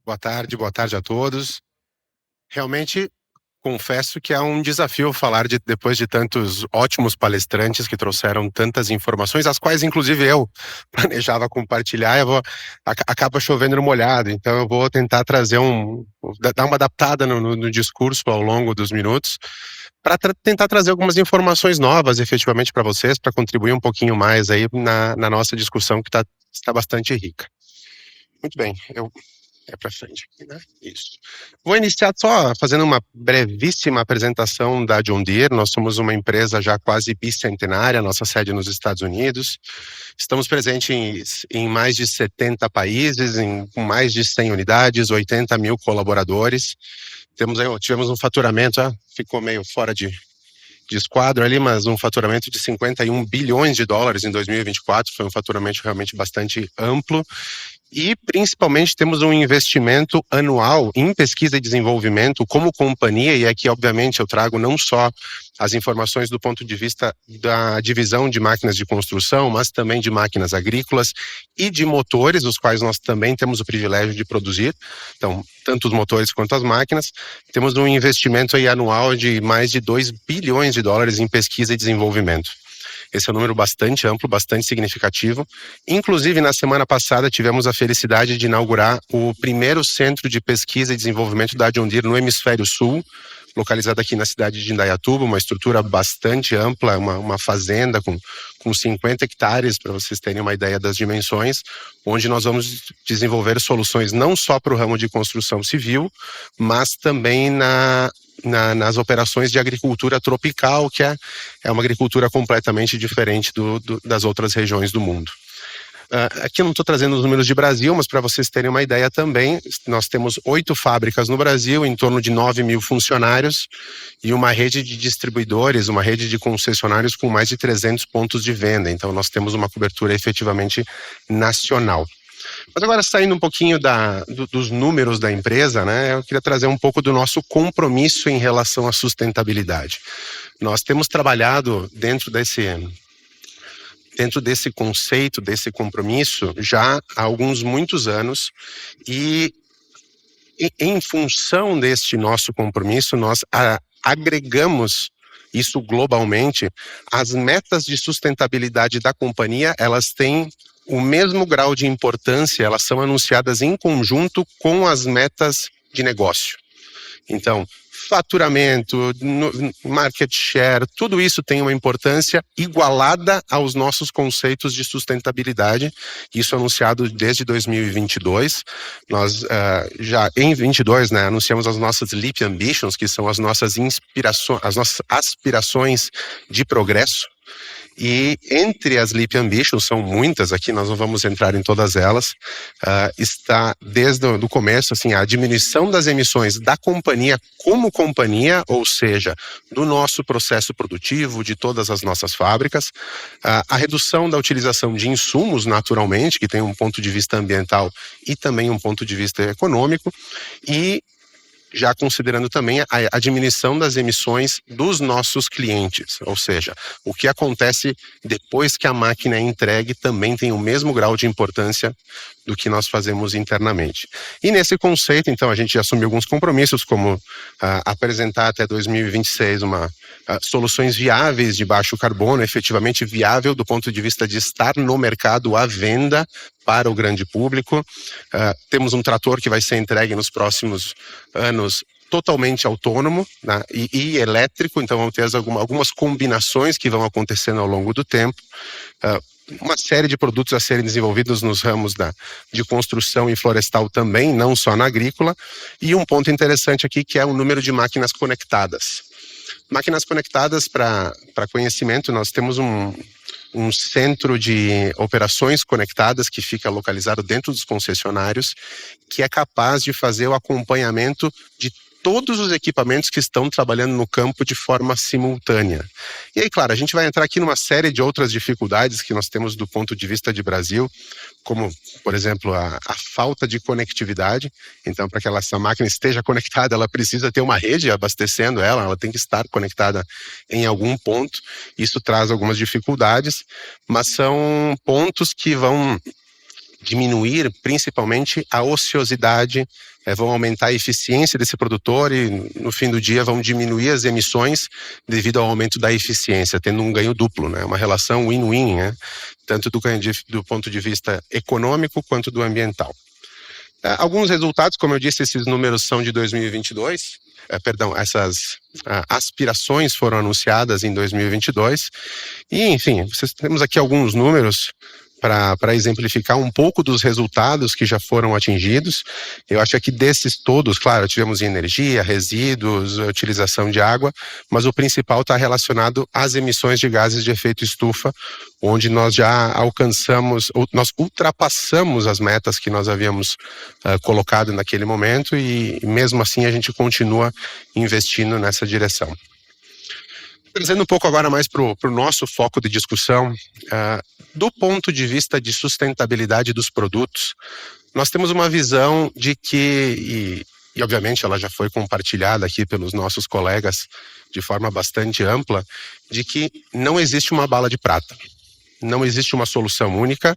Boa tarde a todos. Realmente, confesso que é um desafio falar depois de tantos ótimos palestrantes que trouxeram tantas informações, as quais inclusive eu planejava compartilhar, acaba chovendo no molhado, então eu vou tentar trazer dar uma adaptada no discurso ao longo dos minutos, para tentar trazer algumas informações novas efetivamente para vocês, para contribuir um pouquinho mais aí na nossa discussão que está bastante rica. Muito bem, é para frente aqui, né? Isso. Vou iniciar só fazendo uma brevíssima apresentação da John Deere. Nós somos uma empresa já quase bicentenária, nossa sede nos Estados Unidos. Estamos presentes em mais de 70 países, com mais de 100 unidades, 80 mil colaboradores. Tivemos um faturamento, ficou meio fora de esquadro ali, mas um faturamento de 51 bilhões de dólares em 2024, foi um faturamento realmente bastante amplo. E, principalmente, temos um investimento anual em pesquisa e desenvolvimento como companhia, e aqui, obviamente, eu trago não só as informações do ponto de vista da divisão de máquinas de construção, mas também de máquinas agrícolas e de motores, os quais nós também temos o privilégio de produzir. Então, tanto os motores quanto as máquinas. Temos um investimento aí anual de mais de 2 bilhões de dólares em pesquisa e desenvolvimento. Esse é um número bastante amplo, bastante significativo. Inclusive, na semana passada, tivemos a felicidade de inaugurar o primeiro centro de pesquisa e desenvolvimento da John Deere no Hemisfério Sul, localizado aqui na cidade de Indaiatuba, uma estrutura bastante ampla, uma fazenda com 50 hectares, para vocês terem uma ideia das dimensões, onde nós vamos desenvolver soluções não só para o ramo de construção civil, mas também nas operações de agricultura tropical, que é uma agricultura completamente diferente das outras regiões do mundo. Aqui eu não estou trazendo os números de Brasil, mas para vocês terem uma ideia também, nós temos 8 fábricas no Brasil, em torno de 9 mil funcionários, e uma rede de distribuidores, uma rede de concessionários com mais de 300 pontos de venda. Então nós temos uma cobertura efetivamente nacional. Mas agora, saindo um pouquinho dos números da empresa, né, eu queria trazer um pouco do nosso compromisso em relação à sustentabilidade. Nós temos trabalhado dentro desse conceito, desse compromisso, já há muitos anos, e em função deste nosso compromisso, nós agregamos isso globalmente. As metas de sustentabilidade da companhia, elas têm o mesmo grau de importância, elas são anunciadas em conjunto com as metas de negócio. Então, faturamento, market share, tudo isso tem uma importância igualada aos nossos conceitos de sustentabilidade. Isso é anunciado desde 2022. Nós já em 2022, né, anunciamos as nossas Leap Ambitions, que são as nossas aspirações de progresso. E entre as Leap Ambitions, são muitas aqui, nós não vamos entrar em todas elas, está desde o começo, assim, a diminuição das emissões da companhia como companhia, ou seja, do nosso processo produtivo, de todas as nossas fábricas, a redução da utilização de insumos, naturalmente, que tem um ponto de vista ambiental e também um ponto de vista econômico, e já considerando também a diminuição das emissões dos nossos clientes, ou seja, o que acontece depois que a máquina é entregue também tem o mesmo grau de importância do que nós fazemos internamente. E nesse conceito, então, a gente assumiu alguns compromissos, como apresentar até 2026 soluções viáveis de baixo carbono, efetivamente viável do ponto de vista de estar no mercado à venda para o grande público. Temos um trator que vai ser entregue nos próximos anos totalmente autônomo, né, e elétrico, então vão ter algumas combinações que vão acontecendo ao longo do tempo. Uma série de produtos a serem desenvolvidos nos ramos de construção e florestal também, não só na agrícola. E um ponto interessante aqui que é o número de máquinas conectadas. Máquinas conectadas, para conhecimento, nós temos um centro de operações conectadas que fica localizado dentro dos concessionários, que é capaz de fazer o acompanhamento de todos os equipamentos que estão trabalhando no campo de forma simultânea. E aí, claro, a gente vai entrar aqui numa série de outras dificuldades que nós temos do ponto de vista de Brasil, como, por exemplo, a falta de conectividade. Então, para que essa máquina esteja conectada, ela precisa ter uma rede abastecendo ela tem que estar conectada em algum ponto. Isso traz algumas dificuldades, mas são pontos que vão diminuir principalmente a ociosidade, vão aumentar a eficiência desse produtor e no fim do dia vão diminuir as emissões devido ao aumento da eficiência, tendo um ganho duplo, né? Uma relação win-win, né? Tanto do ponto de vista econômico quanto do ambiental. Alguns resultados, como eu disse, esses números são de 2022, essas aspirações foram anunciadas em 2022, e enfim, temos aqui alguns números para exemplificar um pouco dos resultados que já foram atingidos. Eu acho que desses todos, claro, tivemos energia, resíduos, utilização de água, mas o principal está relacionado às emissões de gases de efeito estufa, onde nós já alcançamos, nós ultrapassamos as metas que nós havíamos colocado naquele momento e mesmo assim a gente continua investindo nessa direção. Trazendo um pouco agora mais para o nosso foco de discussão, do ponto de vista de sustentabilidade dos produtos, nós temos uma visão de que, e obviamente ela já foi compartilhada aqui pelos nossos colegas de forma bastante ampla, de que não existe uma bala de prata, não existe uma solução única,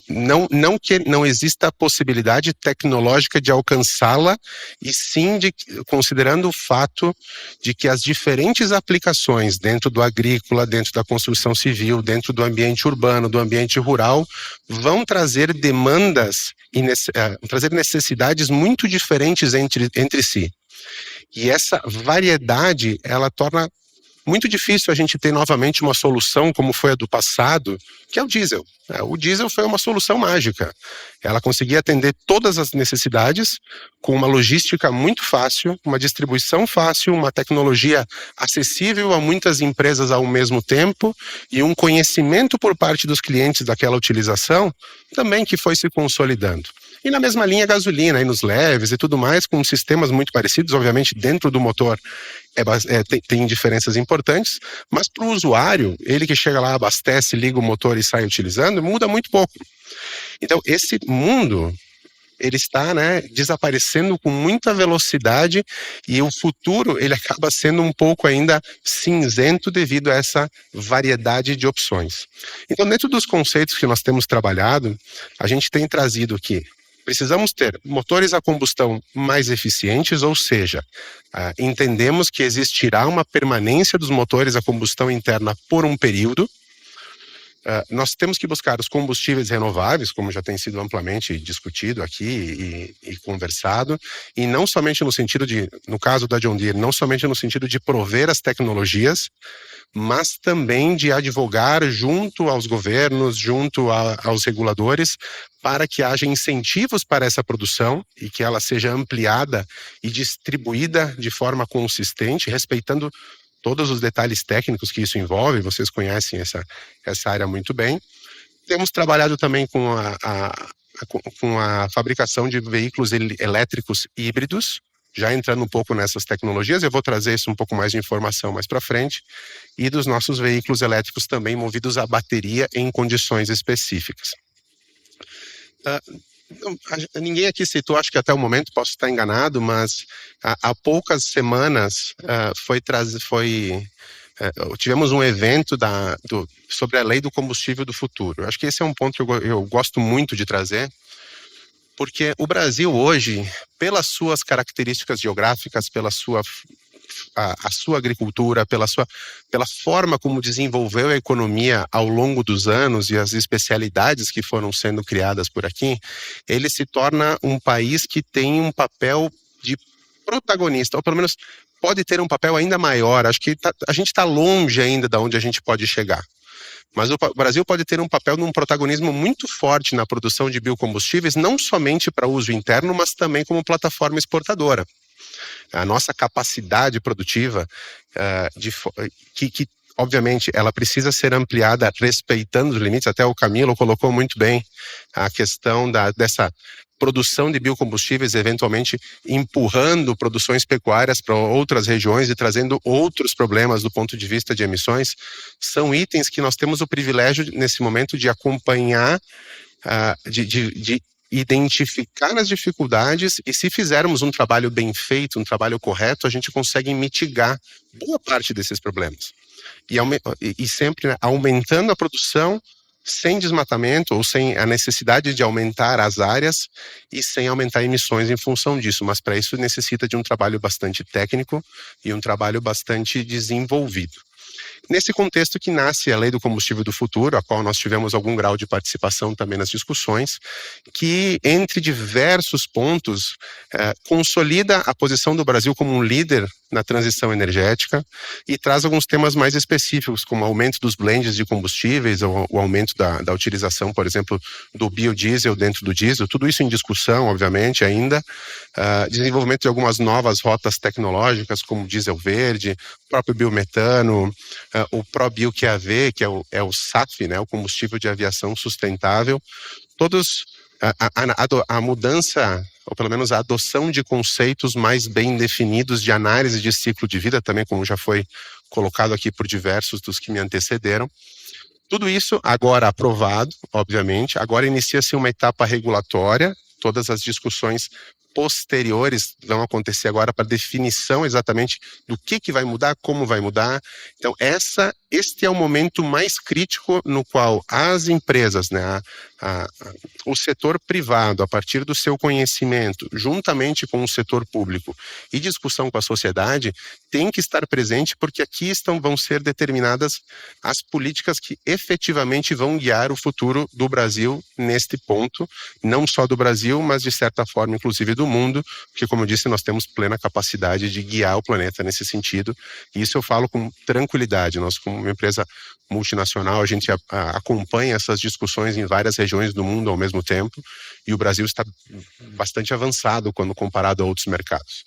não que não exista a possibilidade tecnológica de alcançá-la, e sim considerando o fato de que as diferentes aplicações dentro do agrícola, dentro da construção civil, dentro do ambiente urbano, do ambiente rural, vão trazer demandas e trazer necessidades muito diferentes entre si. E essa variedade, ela torna muito difícil a gente ter novamente uma solução como foi a do passado, que é o diesel. O diesel foi uma solução mágica. Ela conseguia atender todas as necessidades com uma logística muito fácil, uma distribuição fácil, uma tecnologia acessível a muitas empresas ao mesmo tempo e um conhecimento por parte dos clientes daquela utilização também que foi se consolidando. E na mesma linha a gasolina, aí nos leves e tudo mais, com sistemas muito parecidos, obviamente dentro do motor tem diferenças importantes, mas para o usuário, ele que chega lá, abastece, liga o motor e sai utilizando, muda muito pouco. Então esse mundo, ele está desaparecendo com muita velocidade e o futuro ele acaba sendo um pouco ainda cinzento devido a essa variedade de opções. Então dentro dos conceitos que nós temos trabalhado, a gente tem trazido que precisamos ter motores a combustão mais eficientes, ou seja, entendemos que existirá uma permanência dos motores a combustão interna por um período. Nós temos que buscar os combustíveis renováveis, como já tem sido amplamente discutido aqui e conversado, e não somente no sentido de, no caso da John Deere, não somente no sentido de prover as tecnologias, mas também de advogar junto aos governos, junto aos reguladores, para que haja incentivos para essa produção e que ela seja ampliada e distribuída de forma consistente, respeitando todos os detalhes técnicos que isso envolve. Vocês conhecem essa área muito bem. Temos trabalhado também com a fabricação de veículos elétricos híbridos, já entrando um pouco nessas tecnologias. Eu vou trazer isso um pouco mais de informação mais para frente, e dos nossos veículos elétricos também movidos a bateria em condições específicas. Ninguém aqui citou, acho que até o momento, posso estar enganado, mas há poucas semanas tivemos um evento sobre a lei do combustível do futuro. Acho que esse é um ponto que eu gosto muito de trazer, porque o Brasil hoje, pelas suas características geográficas, pela sua agricultura, pela forma como desenvolveu a economia ao longo dos anos e as especialidades que foram sendo criadas por aqui, ele se torna um país que tem um papel de protagonista, ou pelo menos pode ter um papel ainda maior. Acho que a gente está longe ainda de onde a gente pode chegar. Mas o Brasil pode ter um papel num protagonismo muito forte na produção de biocombustíveis, não somente para uso interno, mas também como plataforma exportadora. A nossa capacidade produtiva, que obviamente ela precisa ser ampliada respeitando os limites. Até o Camilo colocou muito bem a questão dessa produção de biocombustíveis, eventualmente empurrando produções pecuárias para outras regiões e trazendo outros problemas do ponto de vista de emissões. São itens que nós temos o privilégio nesse momento de acompanhar, de identificar as dificuldades, e se fizermos um trabalho bem feito, um trabalho correto, a gente consegue mitigar boa parte desses problemas. E sempre aumentando a produção, sem desmatamento ou sem a necessidade de aumentar as áreas e sem aumentar emissões em função disso. Mas para isso necessita de um trabalho bastante técnico e um trabalho bastante desenvolvido. Nesse contexto que nasce a Lei do Combustível do Futuro, a qual nós tivemos algum grau de participação também nas discussões, que, entre diversos pontos, consolida a posição do Brasil como um líder na transição energética e traz alguns temas mais específicos, como o aumento dos blends de combustíveis, ou o aumento da utilização, por exemplo, do biodiesel dentro do diesel, tudo isso em discussão, obviamente, ainda. Desenvolvimento de algumas novas rotas tecnológicas, como diesel verde, o próprio biometano, o ProBio-QAV, que é o SAF, né, o combustível de aviação sustentável, todos a mudança, ou pelo menos a adoção de conceitos mais bem definidos de análise de ciclo de vida, também como já foi colocado aqui por diversos dos que me antecederam. Tudo isso agora aprovado, obviamente, agora inicia-se uma etapa regulatória, todas as discussões posteriores vão acontecer agora para definição exatamente do que vai mudar, como vai mudar. Então, este é o momento mais crítico no qual as empresas, né, o setor privado, a partir do seu conhecimento, juntamente com o setor público e discussão com a sociedade, tem que estar presente, porque aqui vão ser determinadas as políticas que efetivamente vão guiar o futuro do Brasil neste ponto, não só do Brasil, mas de certa forma, inclusive do mundo, porque, como eu disse, nós temos plena capacidade de guiar o planeta nesse sentido, e isso eu falo com tranquilidade. Nós, como uma empresa multinacional, a gente acompanha essas discussões em várias regiões do mundo ao mesmo tempo, e o Brasil está bastante avançado quando comparado a outros mercados.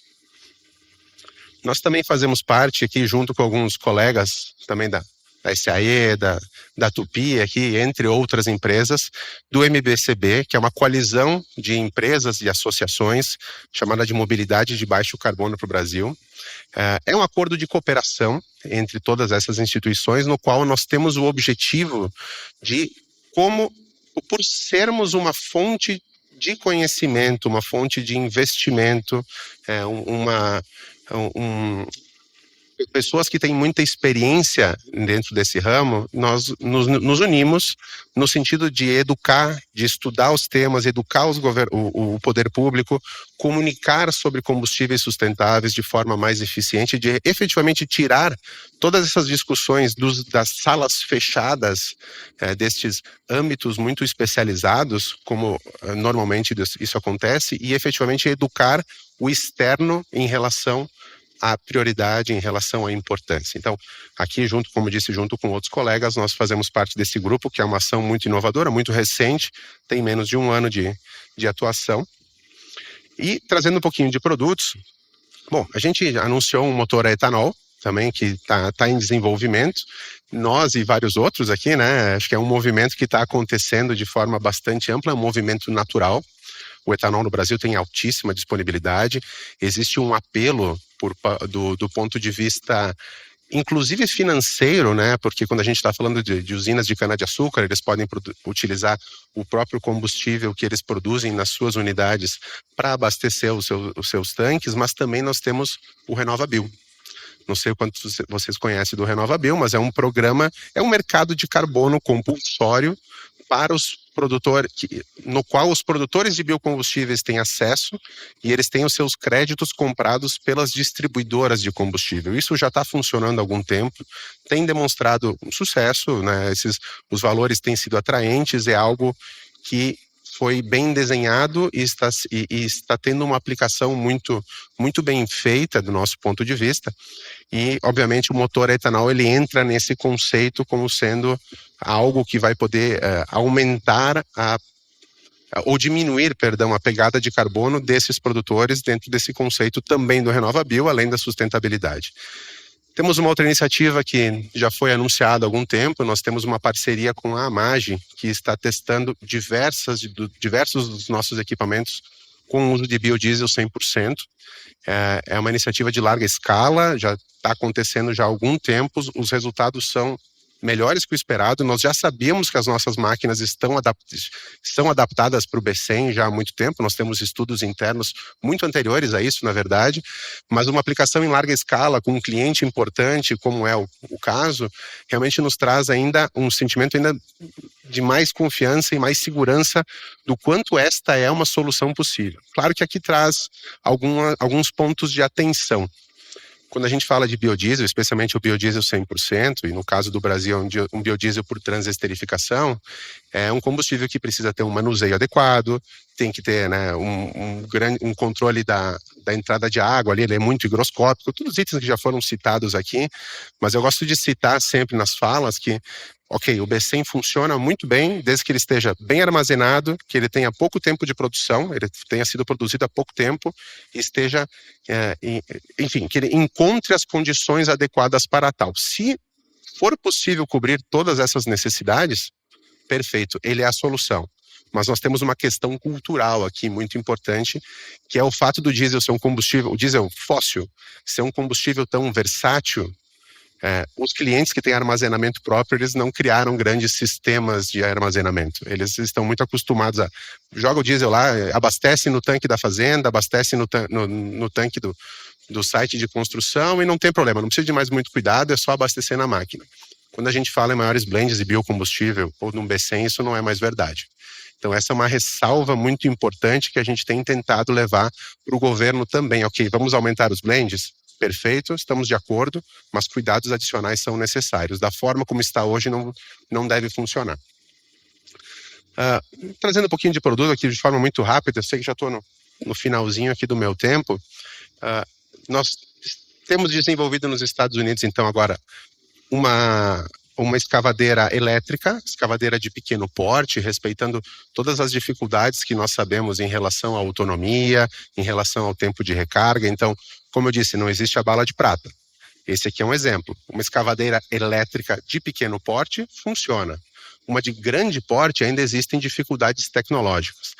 Nós também fazemos parte aqui, junto com alguns colegas também da SAE, da Tupi, aqui, entre outras empresas, do MBCB, que é uma coalizão de empresas e associações chamada de Mobilidade de Baixo Carbono para o Brasil. É um acordo de cooperação entre todas essas instituições, no qual nós temos o objetivo de como, por sermos uma fonte de conhecimento, uma fonte de investimento, pessoas que têm muita experiência dentro desse ramo, nós nos unimos no sentido de educar, de estudar os temas, educar o poder público, comunicar sobre combustíveis sustentáveis de forma mais eficiente, de efetivamente tirar todas essas discussões das salas fechadas, destes âmbitos muito especializados, como normalmente isso acontece, e efetivamente educar o externo em relação a prioridade, em relação à importância. Então, aqui, como disse, junto com outros colegas, nós fazemos parte desse grupo, que é uma ação muito inovadora, muito recente, tem menos de 1 ano de atuação. E, trazendo um pouquinho de produtos, bom, a gente anunciou um motor a etanol, também, que está em desenvolvimento, nós e vários outros aqui, né, acho que é um movimento que está acontecendo de forma bastante ampla, é um movimento natural. O etanol no Brasil tem altíssima disponibilidade, existe um apelo do ponto de vista, inclusive financeiro, né? Porque quando a gente está falando de usinas de cana-de-açúcar, eles podem utilizar o próprio combustível que eles produzem nas suas unidades para abastecer os seus tanques, mas também nós temos o RenovaBio. Não sei o quanto vocês conhecem do RenovaBio, mas é um programa, é um mercado de carbono compulsório para os produtores, no qual os produtores de biocombustíveis têm acesso e eles têm os seus créditos comprados pelas distribuidoras de combustível. Isso já está funcionando há algum tempo, tem demonstrado um sucesso, né? Os valores têm sido atraentes, é algo que foi bem desenhado e está tendo uma aplicação muito, muito bem feita do nosso ponto de vista. E, obviamente, o motor a etanol ele entra nesse conceito como sendo algo que vai poder aumentar ou diminuir, perdão, a pegada de carbono desses produtores dentro desse conceito também do RenovaBio, além da sustentabilidade. Temos uma outra iniciativa que já foi anunciada há algum tempo, nós temos uma parceria com a AMAGE, que está testando diversos dos nossos equipamentos com o uso de biodiesel 100%. É uma iniciativa de larga escala, já está acontecendo já há algum tempo, os resultados são melhores que o esperado. Nós já sabíamos que as nossas máquinas são adaptadas para o B100 já há muito tempo. Nós temos estudos internos muito anteriores a isso, na verdade, mas uma aplicação em larga escala com um cliente importante, como é o caso, realmente nos traz ainda um sentimento ainda de mais confiança e mais segurança do quanto esta é uma solução possível. Claro que aqui traz alguns pontos de atenção. Quando a gente fala de biodiesel, especialmente o biodiesel 100%, e no caso do Brasil um biodiesel por transesterificação, é um combustível que precisa ter um manuseio adequado, tem que ter, né, um controle da entrada de água ali, ele é muito higroscópico, todos os itens que já foram citados aqui, mas eu gosto de citar sempre nas falas que, ok, o B100 funciona muito bem, desde que ele esteja bem armazenado, que ele tenha pouco tempo de produção, ele tenha sido produzido há pouco tempo, e esteja, enfim, que ele encontre as condições adequadas para tal. Se for possível cobrir todas essas necessidades, perfeito, ele é a solução. Mas nós temos uma questão cultural aqui muito importante, que é o fato do diesel ser um combustível, o diesel fóssil, ser um combustível tão versátil. Os clientes que têm armazenamento próprio, eles não criaram grandes sistemas de armazenamento. Eles estão muito acostumados a... Joga o diesel lá, abastece no tanque da fazenda, abastece no tanque do site de construção e não tem problema, não precisa de mais muito cuidado, é só abastecer na máquina. Quando a gente fala em maiores blends de biocombustível ou num B100, isso não é mais verdade. Então essa é uma ressalva muito importante que a gente tem tentado levar para o governo também. Ok, vamos aumentar os blends? Perfeito, estamos de acordo, mas cuidados adicionais são necessários. Da forma como está hoje, não deve funcionar. Trazendo um pouquinho de produto aqui de forma muito rápida, eu sei que já estou no finalzinho aqui do meu tempo. Nós temos desenvolvido nos Estados Unidos, então, agora, uma escavadeira elétrica, escavadeira de pequeno porte, respeitando todas as dificuldades que nós sabemos em relação à autonomia, em relação ao tempo de recarga. Então, como eu disse, não existe a bala de prata. Esse aqui é um exemplo. Uma escavadeira elétrica de pequeno porte funciona. Uma de grande porte ainda existem dificuldades tecnológicas.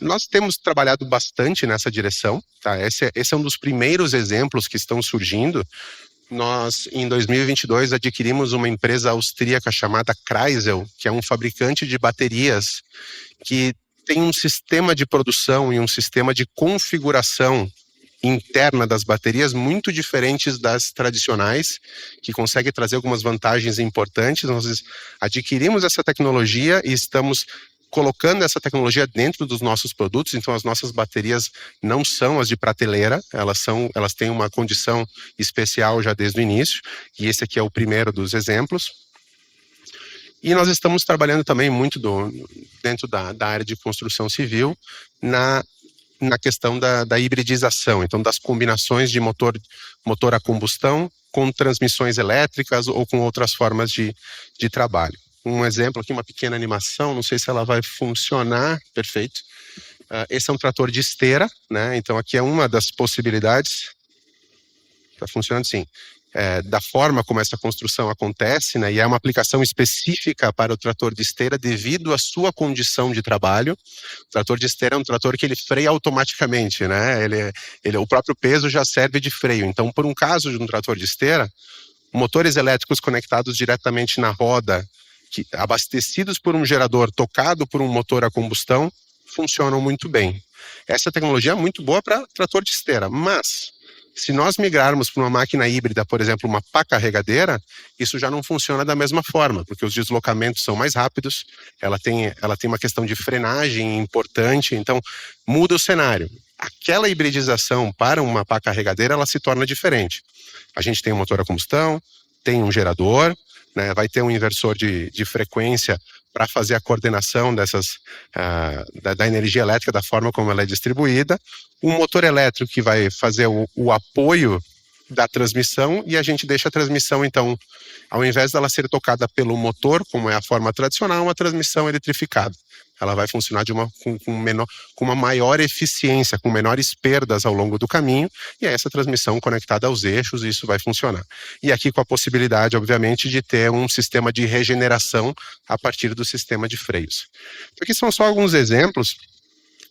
Nós temos trabalhado bastante nessa direção, tá? Esse é um dos primeiros exemplos que estão surgindo. Nós, em 2022, adquirimos uma empresa austríaca chamada Kreisel, que é um fabricante de baterias que tem um sistema de produção e um sistema de configuração interna das baterias muito diferentes das tradicionais, que consegue trazer algumas vantagens importantes. Nós adquirimos essa tecnologia e estamos colocando essa tecnologia dentro dos nossos produtos. Então as nossas baterias não são as de prateleira, elas têm uma condição especial já desde o início, e esse aqui é o primeiro dos exemplos. E nós estamos trabalhando também muito dentro da área de construção civil na questão da hibridização, então das combinações de motor a combustão com transmissões elétricas ou com outras formas de trabalho. Um exemplo aqui, uma pequena animação, não sei se ela vai funcionar, perfeito. Esse é um trator de esteira, né? Então aqui é uma das possibilidades. Está funcionando sim. Da forma como essa construção acontece, né, e é uma aplicação específica para o trator de esteira devido à sua condição de trabalho. O trator de esteira é um trator que ele freia automaticamente, né? O próprio peso já serve de freio. Então, por um caso de um trator de esteira, motores elétricos conectados diretamente na roda, abastecidos por um gerador tocado por um motor a combustão, funcionam muito bem. Essa tecnologia é muito boa para trator de esteira, mas se nós migrarmos para uma máquina híbrida, por exemplo, uma pá carregadeira, isso já não funciona da mesma forma, porque os deslocamentos são mais rápidos, ela tem uma questão de frenagem importante, então muda o cenário. Aquela hibridização para uma pá carregadeira, ela se torna diferente. A gente tem um motor a combustão, tem um gerador, né, vai ter um inversor de frequência para fazer a coordenação da energia elétrica da forma como ela é distribuída, um motor elétrico que vai fazer o apoio da transmissão, e a gente deixa a transmissão, então, ao invés dela ser tocada pelo motor, como é a forma tradicional, uma transmissão eletrificada. Ela vai funcionar com uma maior eficiência, com menores perdas ao longo do caminho, e é essa transmissão conectada aos eixos, isso vai funcionar. E aqui com a possibilidade, obviamente, de ter um sistema de regeneração a partir do sistema de freios. Então, aqui são só alguns exemplos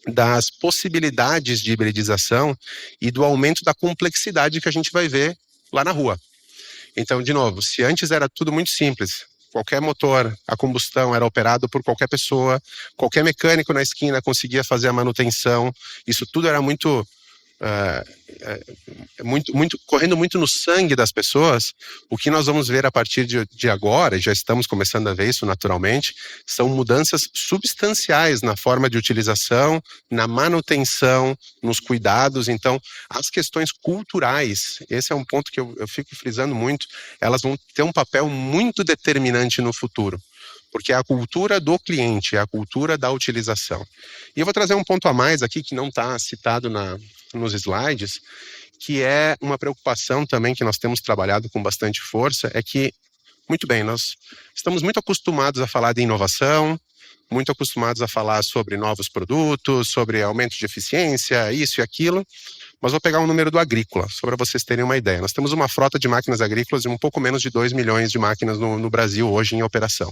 das possibilidades de hibridização e do aumento da complexidade que a gente vai ver lá na rua. Então, de novo, se antes era tudo muito simples, Qualquer motor a combustão era operado por qualquer pessoa, qualquer mecânico na esquina conseguia fazer a manutenção. Isso tudo era muito correndo muito no sangue das pessoas. O que nós vamos ver a partir de agora, e já estamos começando a ver isso naturalmente, são mudanças substanciais na forma de utilização, na manutenção, nos cuidados. Então, as questões culturais, esse é um ponto que eu fico frisando muito, elas vão ter um papel muito determinante no futuro, porque é a cultura do cliente, é a cultura da utilização. E eu vou trazer um ponto a mais aqui que não está citado nos slides, que é uma preocupação também que nós temos trabalhado com bastante força, é que, muito bem, nós estamos muito acostumados a falar de inovação, muito acostumados a falar sobre novos produtos, sobre aumento de eficiência, isso e aquilo, mas vou pegar um número do agrícola, só para vocês terem uma ideia. Nós temos uma frota de máquinas agrícolas de um pouco menos de 2 milhões de máquinas no Brasil hoje em operação.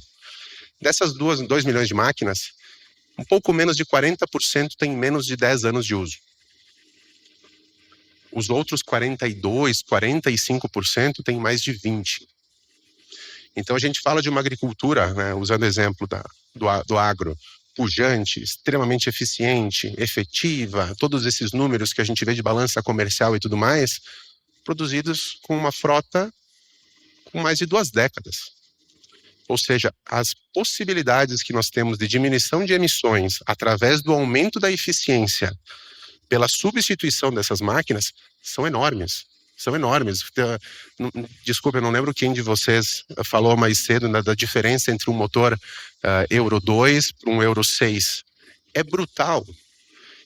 Dessas 2 milhões de máquinas, um pouco menos de 40% tem menos de 10 anos de uso. Os outros 42%, 45% têm mais de 20%. Então a gente fala de uma agricultura, né, usando o exemplo do agro, pujante, extremamente eficiente, efetiva, todos esses números que a gente vê de balança comercial e tudo mais, produzidos com uma frota com mais de 2 décadas. Ou seja, as possibilidades que nós temos de diminuição de emissões através do aumento da eficiência pela substituição dessas máquinas são enormes. São enormes. Desculpa, eu não lembro quem de vocês falou mais cedo da diferença entre um motor Euro 2 para um Euro 6. É brutal.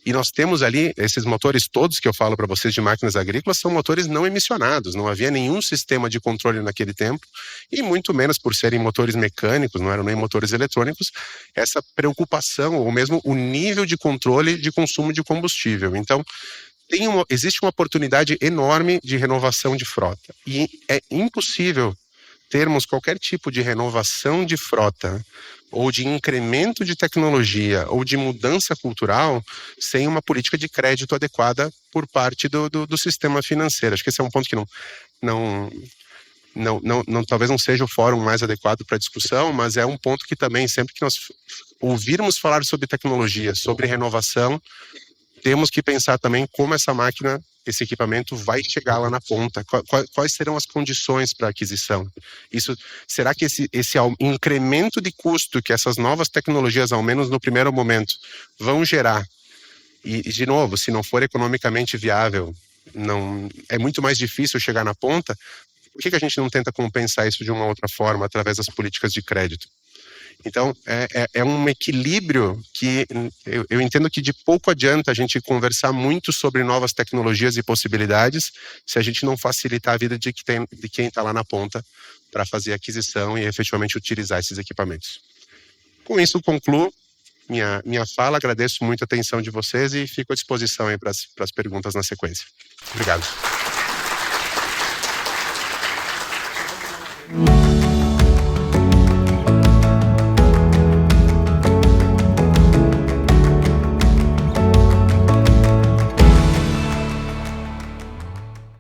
E nós temos ali, esses motores todos que eu falo para vocês de máquinas agrícolas são motores não emissionados, não havia nenhum sistema de controle naquele tempo, e muito menos por serem motores mecânicos, não eram nem motores eletrônicos, essa preocupação, ou mesmo o nível de controle de consumo de combustível. Então, existe uma oportunidade enorme de renovação de frota, e é impossível termos qualquer tipo de renovação de frota ou de incremento de tecnologia ou de mudança cultural sem uma política de crédito adequada por parte do sistema financeiro. Acho que esse é um ponto que talvez não seja o fórum mais adequado para discussão, mas é um ponto que também, sempre que nós ouvirmos falar sobre tecnologia, sobre renovação, temos que pensar também como essa máquina, esse equipamento vai chegar lá na ponta, quais serão as condições para aquisição. Será que esse incremento de custo que essas novas tecnologias, ao menos no primeiro momento, vão gerar, e de novo, se não for economicamente viável, é muito mais difícil chegar na ponta, por que a gente não tenta compensar isso de uma outra forma, através das políticas de crédito? Então, é um equilíbrio que eu entendo que de pouco adianta a gente conversar muito sobre novas tecnologias e possibilidades se a gente não facilitar a vida de quem está lá na ponta para fazer a aquisição e efetivamente utilizar esses equipamentos. Com isso, concluo minha fala, agradeço muito a atenção de vocês e fico à disposição aí para as perguntas na sequência. Obrigado.